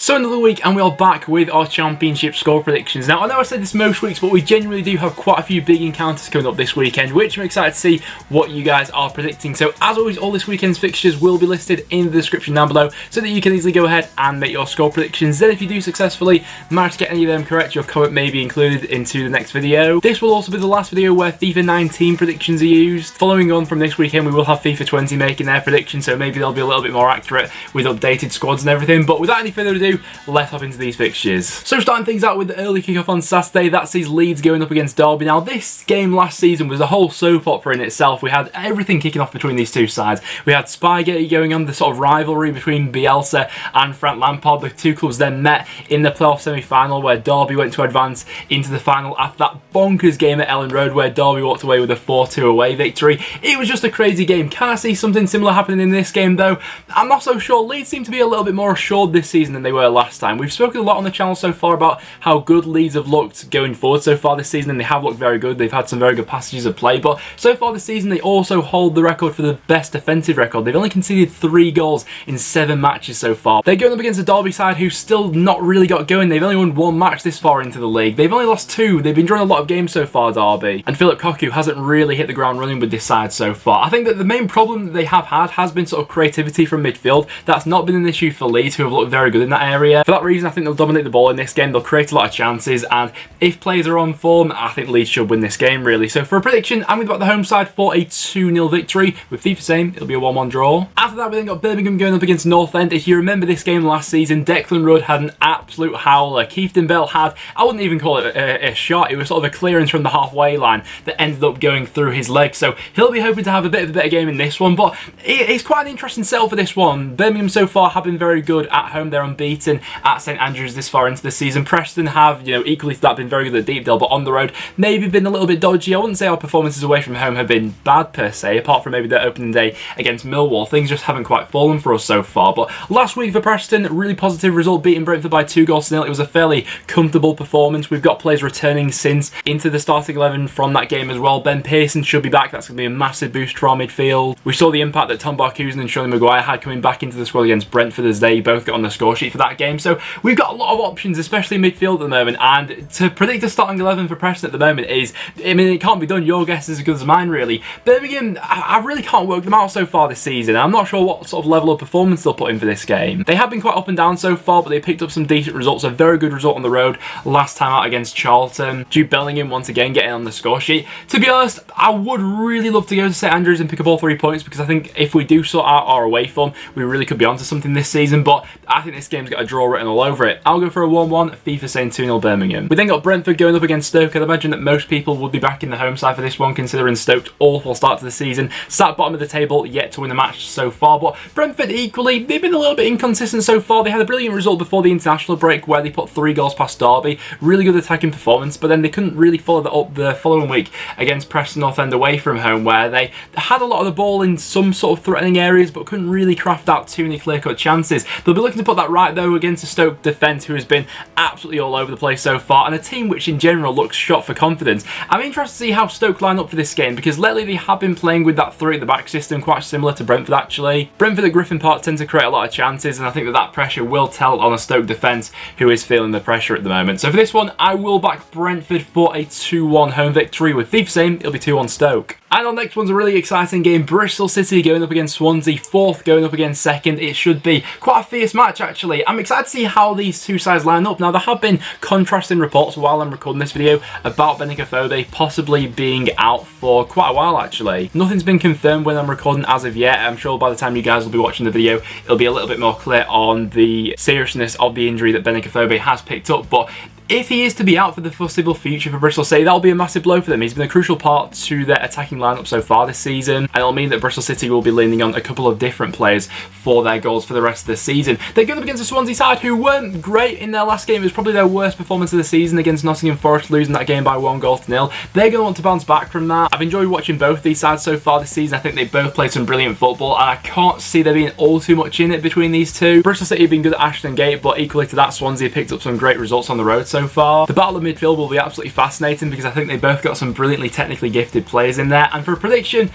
So another week and we are back with our championship score predictions. Now I know I said this most weeks, but we genuinely do have quite a few big encounters coming up this weekend, which I'm excited to see what you guys are predicting. So as always, all this weekend's fixtures will be listed in the description down below so that you can easily go ahead and make your score predictions. Then if you do successfully manage to get any of them correct, your comment may be included into the next video. This will also be the last video where FIFA 19 predictions are used. Following on from this weekend, we will have FIFA 20 making their predictions, so maybe they'll be a little bit more accurate with updated squads and everything. But without any further ado, let's hop into these fixtures. So starting things out with the early kickoff on Saturday, that sees Leeds going up against Derby. Now this game last season was a whole soap opera in itself. We had everything kicking off between these two sides. We had Spygate going on, the sort of rivalry between Bielsa and Frank Lampard. The two clubs then met in the playoff semi-final where Derby went to advance into the final after that bonkers game at Ellen Road where Derby walked away with a 4-2 away victory. It was just a crazy game. Can I see something similar happening in this game though? I'm not so sure. Leeds seem to be a little bit more assured this season than they were last time. We've spoken a lot on the channel so far about how good Leeds have looked going forward so far this season, and they have looked very good. They've had some very good passages of play, but so far this season they also hold the record for the best defensive record. They've only conceded 3 goals in 7 matches so far. They're going up against a Derby side who's still not really got going. They've only won 1 match this far into the league. They've only lost 2. They've been drawing a lot of games so far, Derby. And Philip Cocu hasn't really hit the ground running with this side so far. I think that the main problem that they have had has been sort of creativity from midfield. That's not been an issue for Leeds, who have looked very good in that area. For that reason, I think they'll dominate the ball in this game. They'll create a lot of chances, and if players are on form, I think Leeds should win this game, really. So for a prediction, I'm going to back the home side for a 2-0 victory. With FIFA saying it'll be a 1-1 draw. After that, we then got Birmingham going up against Northend. If you remember this game last season, Declan Rudd had an absolute howler. Keith Bell had, I wouldn't even call it a shot, it was sort of a clearance from the halfway line that ended up going through his leg. So he'll be hoping to have a bit of a better game in this one, but it's quite an interesting setup for this one. Birmingham so far have been very good at home. They're unbeaten at St Andrews this far into the season. Preston have, equally to that, been very good at Deepdale, but on the road maybe been a little bit dodgy. I wouldn't say our performances away from home have been bad per se, apart from maybe the opening day against Millwall. Things just haven't quite fallen for us so far. But last week for Preston, really positive result, beating Brentford by 2-0. It was a fairly comfortable performance. We've got players returning since into the starting 11 from that game as well. Ben Pearson should be back. That's going to be a massive boost for our midfield. We saw the impact that Tom Barkhuizen and Sean Maguire had coming back into the squad against Brentford, as they both got on the score sheet for that game. So we've got a lot of options, especially midfield at the moment, and to predict a starting 11 for Preston at the moment is, it can't be done. Your guess is as good as mine, really. Birmingham, I really can't work them out so far this season. I'm not sure what sort of level of performance they'll put in for this game. They have been quite up and down so far, but they picked up some decent results. A very good result on the road last time out against Charlton. Jude Bellingham once again getting on the score sheet. To be honest, I would really love to go to St Andrews and pick up all 3 points, because I think if we do sort out our away form, we really could be onto something this season, but I think this game's got a draw written all over it. I'll go for a 1-1, FIFA saying 2-0 Birmingham. We then got Brentford going up against Stoke. I'd imagine that most people would be back in the home side for this one, considering Stoke's awful start to the season. Sat bottom of the table, yet to win a match so far, but Brentford equally, they've been a little bit inconsistent so far. They had a brilliant result before the international break where they put 3 goals past Derby. Really good attacking performance, but then they couldn't really follow that up the following week against Preston Northend away from home, where they had a lot of the ball in some sort of threatening areas, but couldn't really craft out too many clear-cut chances. They'll be looking to put that right, though, against a Stoke defence who has been absolutely all over the place so far, and a team which in general looks shot for confidence. I'm interested to see how Stoke line up for this game, because lately they have been playing with that 3 at the back system, quite similar to Brentford actually. Brentford at Griffin Park tend to create a lot of chances, and I think that pressure will tell on a Stoke defence who is feeling the pressure at the moment. So for this one, I will back Brentford for a 2-1 home victory, with FIFA saying it'll be 2-1 Stoke. And our next one's a really exciting game. Bristol City going up against Swansea, 4th going up against 2nd. It should be quite a fierce match, actually. I'm excited to see how these two sides line up. Now, there have been contrasting reports while I'm recording this video about Benicophobe possibly being out for quite a while, actually. Nothing's been confirmed when I'm recording as of yet. I'm sure by the time you guys will be watching the video, it'll be a little bit more clear on the seriousness of the injury that Benicophobe has picked up, but if he is to be out for the foreseeable future for Bristol City, that'll be a massive blow for them. He's been a crucial part to their attacking lineup so far this season, and it'll mean that Bristol City will be leaning on a couple of different players for their goals for the rest of the season. They're going up against a Swansea side who weren't great in their last game. It was probably their worst performance of the season against Nottingham Forest, losing that game by 1-0. They're going to want to bounce back from that. I've enjoyed watching both these sides so far this season. I think they both played some brilliant football, and I can't see there being all too much in it between these two. Bristol City have been good at Ashton Gate, but equally to that, Swansea picked up some great results on the road so far. The battle of midfield will be absolutely fascinating, because I think they both got some brilliantly technically gifted players in there. And for a prediction,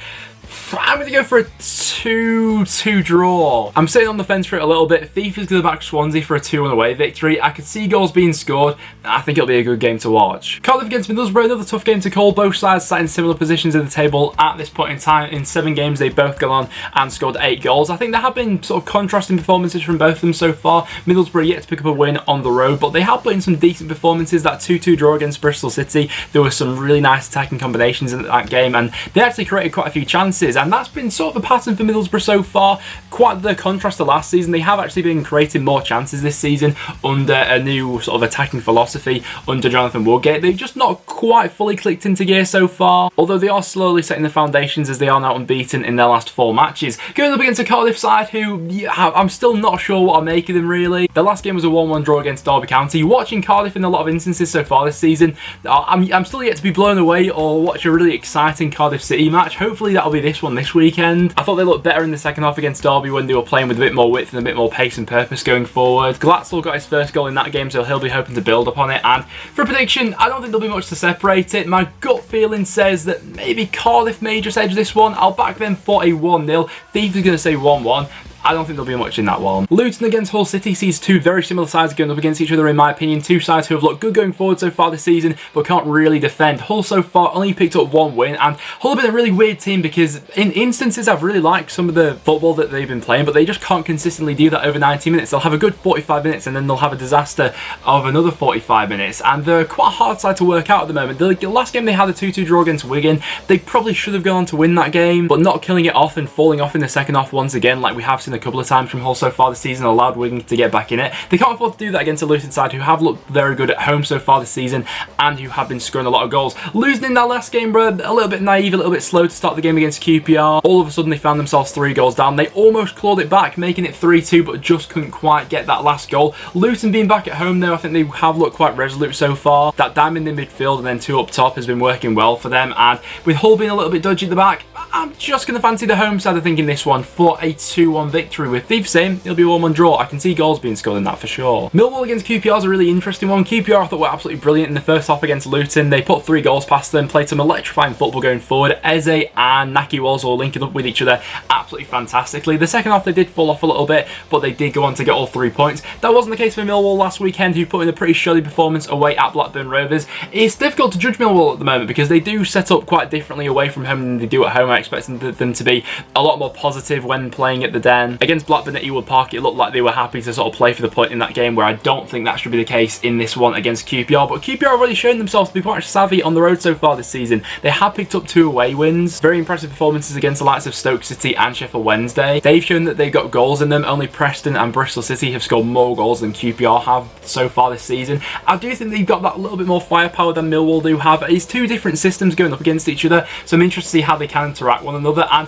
I'm going to go for a 2-2 draw. I'm sitting on the fence for it a little bit. FIFA's going to back Swansea for a 2-1 away victory. I could see goals being scored. I think it'll be a good game to watch. Cardiff against Middlesbrough, another tough game to call. Both sides sat in similar positions in the table at this point in time. In 7 games, they've both gone on and scored 8 goals. I think there have been sort of contrasting performances from both of them so far. Middlesbrough yet to pick up a win on the road, but they have put in some decent performances. That 2-2 draw against Bristol City, there were some really nice attacking combinations in that game, and they actually created quite a few chances, and that's been sort of a pattern for Middlesbrough so far. Quite the contrast to last season. They have actually been creating more chances this season under a new sort of attacking philosophy under Jonathan Woodgate. They've just not quite fully clicked into gear so far, although they are slowly setting the foundations as they are now unbeaten in their last 4 matches. Going up against a Cardiff side who, yeah, I'm still not sure what I make of them really. Their last game was a 1-1 draw against Derby County. Watching Cardiff in a lot of instances so far this season, I'm still yet to be blown away or watch a really exciting Cardiff City match. Hopefully that'll be this one this weekend. I thought they looked better in the second half against Derby when they were playing with a bit more width and a bit more pace and purpose going forward. Glatzel got his first goal in that game, so he'll be hoping to build upon it. And for a prediction, I don't think there'll be much to separate it. My gut feeling says that maybe Cardiff may just edge this one. I'll back them for a 1-0. Thief is going to say 1-1. I don't think there'll be much in that one. Luton against Hull City sees 2 very similar sides going up against each other in my opinion. 2 sides who have looked good going forward so far this season but can't really defend. Hull so far only picked up 1 win, and Hull have been a really weird team because in instances I've really liked some of the football that they've been playing, but they just can't consistently do that over 90 minutes. They'll have a good 45 minutes and then they'll have a disaster of another 45 minutes, and they're quite a hard side to work out at the moment. The last game they had a 2-2 draw against Wigan. They probably should have gone on to win that game, but not killing it off and falling off in the second half once again like we have seen a couple of times from Hull so far this season, allowed Wigan to get back in it. They can't afford to do that against a Luton side who have looked very good at home so far this season and who have been scoring a lot of goals. Losing in that last game, bro, a little bit naive, a little bit slow to start the game against QPR. All of a sudden they found themselves 3 goals down. They almost clawed it back, making it 3-2, but just couldn't quite get that last goal. Luton being back at home though, I think they have looked quite resolute so far. That diamond in midfield and then 2 up top has been working well for them, and with Hull being a little bit dodgy at the back, I'm just going to fancy the home side, I think, in this one for a 2-1 victory. With Thief saying it'll be a 1-1 draw. I can see goals being scored in that for sure. Millwall against QPR is a really interesting one. QPR I thought were absolutely brilliant in the first half against Luton. They put 3 goals past them, played some electrifying football going forward. Eze and Naki Walsall linking up with each other absolutely fantastically. The second half they did fall off a little bit, but they did go on to get all 3 points. That wasn't the case for Millwall last weekend, who put in a pretty shoddy performance away at Blackburn Rovers. It's difficult to judge Millwall at the moment because they do set up quite differently away from home than they do at home. I expect them to be a lot more positive when playing at the Den. Against Blackburn at Ewood Park, it looked like they were happy to sort of play for the point in that game, where I don't think that should be the case in this one against QPR. But QPR have already shown themselves to be quite savvy on the road so far this season. They have picked up 2 away wins. Very impressive performances against the likes of Stoke City and Sheff Wednesday. They've shown that they've got goals in them. Only Preston and Bristol City have scored more goals than QPR have so far this season. I do think they've got that little bit more firepower than Millwall do have. It's 2 different systems going up against each other, so I'm interested to see how they can interact one another. And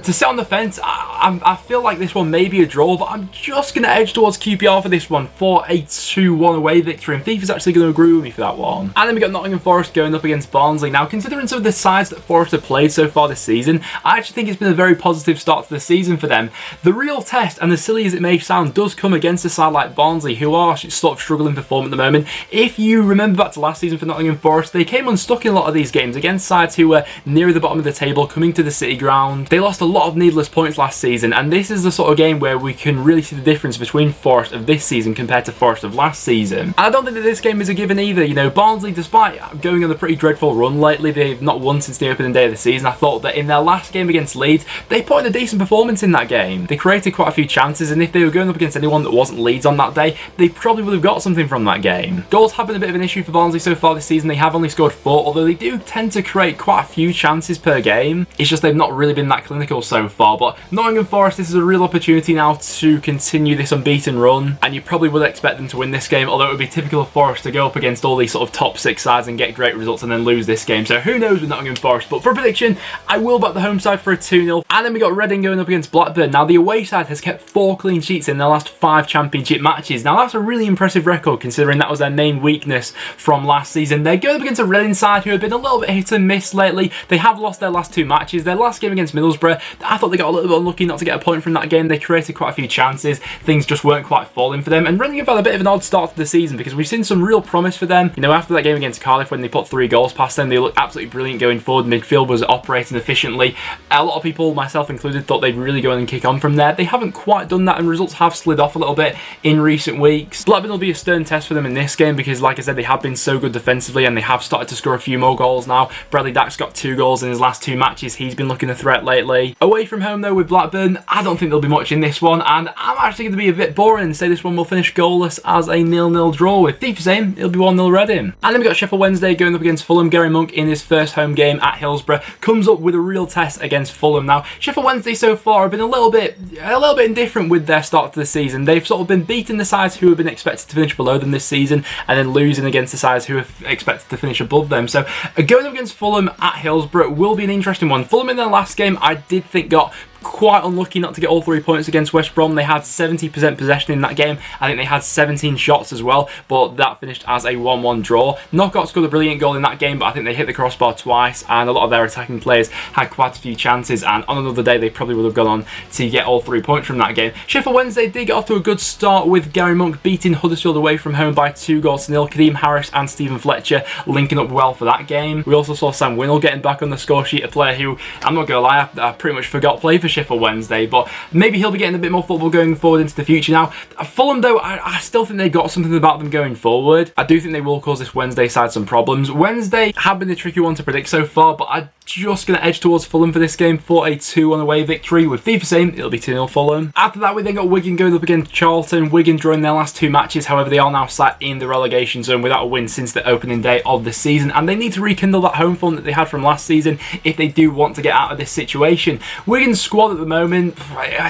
to sit on the fence, I feel like this one may be a draw, but I'm just going to edge towards QPR for this one for a 2-1 away victory, and Thief is actually going to agree with me for that one. And then we got Nottingham Forest going up against Barnsley. Now, considering some of the sides that Forest have played so far this season, I actually think it's been a very positive start to the season for them. The real test, and as silly as it may sound, does come against a side like Barnsley, who are sort of struggling to form at the moment. If you remember back to last season for Nottingham Forest, they came unstuck in a lot of these games against sides who were nearer the bottom of the table, coming to the City Ground. They lost a lot of needless points last season, and this is the sort of game where we can really see the difference between Forest of this season compared to Forest of last season. And I don't think that this game is a given either. You know, Barnsley, despite going on a pretty dreadful run lately, they've not won since the opening day of the season. I thought that in their last game against Leeds, they put in a decent performance in that game. They created quite a few chances, and if they were going up against anyone that wasn't Leeds on that day, they probably would have got something from that game. Goals have been a bit of an issue for Barnsley so far this season. They have only scored 4, although they do tend to create quite a few chances per game. It's just they've not really been that clinical so far. But Nottingham Forest, this is a real opportunity now to continue this unbeaten run, and you probably would expect them to win this game, although it would be typical of Forest to go up against all these sort of top 6 sides and get great results and then lose this game. So who knows with Nottingham Forest. But for a prediction, I will back the home side for a 2-0. And then we got Reading going up against Blackburn. Now, the away side has kept 4 clean sheets in their last 5 championship matches. Now, that's a really impressive record considering that was their main weakness from last season. They're going up against a Reading side who have been a little bit hit and miss lately. They have lost their last 2 matches. Their last game against Middlesbrough Hillsborough. I thought they got a little bit unlucky not to get a point from that game. They created quite a few chances. Things just weren't quite falling for them. And Reading have had a bit of an odd start to the season because we've seen some real promise for them. You know, after that game against Cardiff when they put 3 goals past them, they looked absolutely brilliant going forward. Midfield was operating efficiently. A lot of people, myself included, thought they'd really go in and kick on from there. They haven't quite done that and results have slid off a little bit in recent weeks. Blackburn will be a stern test for them in this game because, like I said, they have been so good defensively and they have started to score a few more goals now. Bradley Dack's got 2 goals in his last 2 matches. He's been looking a threat lately. Away from home though with Blackburn, I don't think there'll be much in this one, and I'm actually going to be a bit boring and say this one will finish goalless as a 0-0 draw, with FIFA saying it'll be 1-0 Reading. And then we've got Sheff Wednesday going up against Fulham. Gary Monk in his first home game at Hillsborough comes up with a real test against Fulham. Now, Sheff Wednesday so far have been a little bit indifferent with their start to the season. They've sort of been beating the sides who have been expected to finish below them this season and then losing against the sides who are expected to finish above them. So going up against Fulham at Hillsborough will be an interesting one. Fulham in their last game I did think got quite unlucky not to get all 3 points against West Brom. They had 70% possession in that game. I think they had 17 shots as well, but that finished as a 1-1 draw. Knockout scored a brilliant goal in that game, but I think they hit the crossbar twice, and a lot of their attacking players had quite a few chances, and on another day they probably would have gone on to get all 3 points from that game. Sheff Wednesday did get off to a good start with Gary Monk beating Huddersfield away from home by 2-0. Kadeem Harris and Stephen Fletcher linking up well for that game. We also saw Sam Winnell getting back on the score sheet, a player who, I'm not going to lie, I pretty much forgot played for Sheff Wednesday, but maybe he'll be getting a bit more football going forward into the future now. Fulham though, I still think they've got something about them going forward. I do think they will cause this Wednesday side some problems. Wednesday have been a tricky one to predict so far, but I'm just going to edge towards Fulham for this game for a 2-1 away victory, with FIFA saying it'll be 2-0 Fulham. After that we then got Wigan going up against Charlton. Wigan drawing their last 2 matches, however they are now sat in the relegation zone without a win since the opening day of the season, and they need to rekindle that home form that they had from last season if they do want to get out of this situation. Wigan's squad at the moment,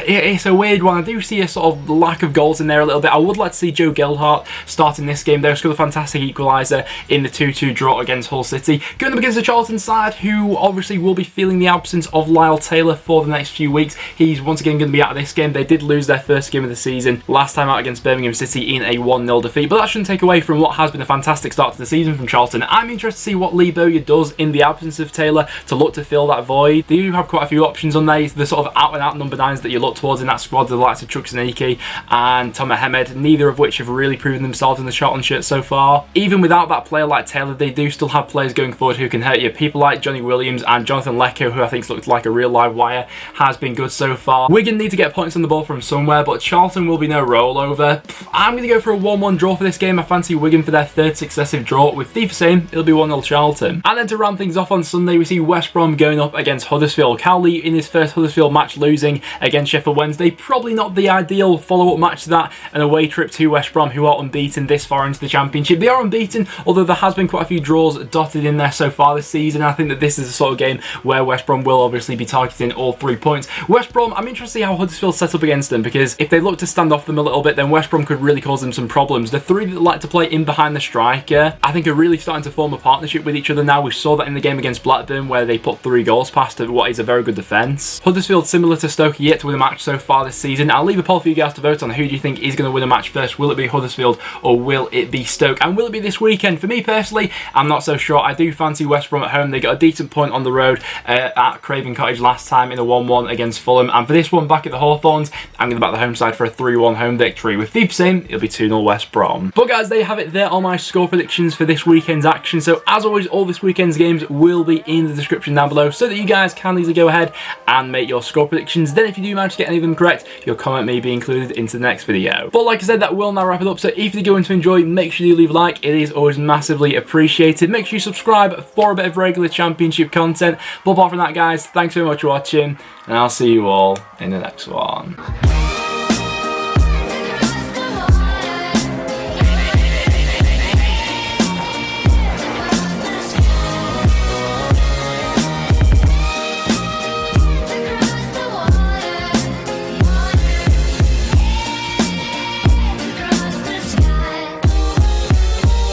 it's a weird one. I do see a sort of lack of goals in there a little bit. I would like to see Joe Gelhardt starting this game though. Scored a fantastic equaliser in the 2-2 draw against Hull City. Going up against the Charlton side, who obviously will be feeling the absence of Lyle Taylor for the next few weeks. He's once again going to be out of this game. They did lose their first game of the season last time out against Birmingham City in a 1-0 defeat, but that shouldn't take away from what has been a fantastic start to the season from Charlton. I'm interested to see what Lee Bowyer does in the absence of Taylor to look to fill that void. They do have quite a few options on there. The sort of out-and-out number 9s that you look towards in that squad, the likes of Chuck Zaniki and Tom Mohamed, neither of which have really proven themselves in the Charlton shirt so far. Even without that player like Taylor, they do still have players going forward who can hurt you. People like Johnny Williams and Jonathan Lecco, who I think looked like a real live wire, has been good so far. Wigan need to get points on the ball from somewhere, but Charlton will be no rollover. I'm going to go for a 1-1 draw for this game. I fancy Wigan for their 3rd successive draw, with FIFA saying it'll be 1-0 Charlton. And then to round things off on Sunday, we see West Brom going up against Huddersfield. Cowley in his first Huddersfield match losing against Sheff Wednesday. Probably not the ideal follow-up match to that, an away trip to West Brom, who are unbeaten this far into the Championship. They are unbeaten, although there has been quite a few draws dotted in there so far this season. I think that this is the sort of game where West Brom will obviously be targeting all 3 points. West Brom, I'm interested to see how Huddersfield set up against them, because if they look to stand off them a little bit, then West Brom could really cause them some problems. The 3 that like to play in behind the striker, I think, are really starting to form a partnership with each other now. We saw that in the game against Blackburn, where they put 3 goals past what is a very good defence. Huddersfield, similar to Stoke, yet to win a match so far this season. I'll leave a poll for you guys to vote on. Who do you think is going to win a match first? Will it be Huddersfield or will it be Stoke? And will it be this weekend? For me personally, I'm not so sure. I do fancy West Brom at home. They got a decent point on the road at Craven Cottage last time in a 1-1 against Fulham. And for this one back at the Hawthorns, I'm going to back the home side for a 3-1 home victory, with FIFA saying it'll be 2-0 West Brom. But guys, there you have it. There are my score predictions for this weekend's action. So as always, all this weekend's games will be in the description down below, so that you guys can easily go ahead and make your score predictions. Then if you do manage to get any of them correct, your comment may be included into the next video. But like I said, that will now wrap it up. So if you're going to enjoy, make sure you leave a like. It is always massively appreciated. Make sure you subscribe for a bit of regular Championship content. But apart from that, guys, thanks very much for watching, and I'll see you all in the next one.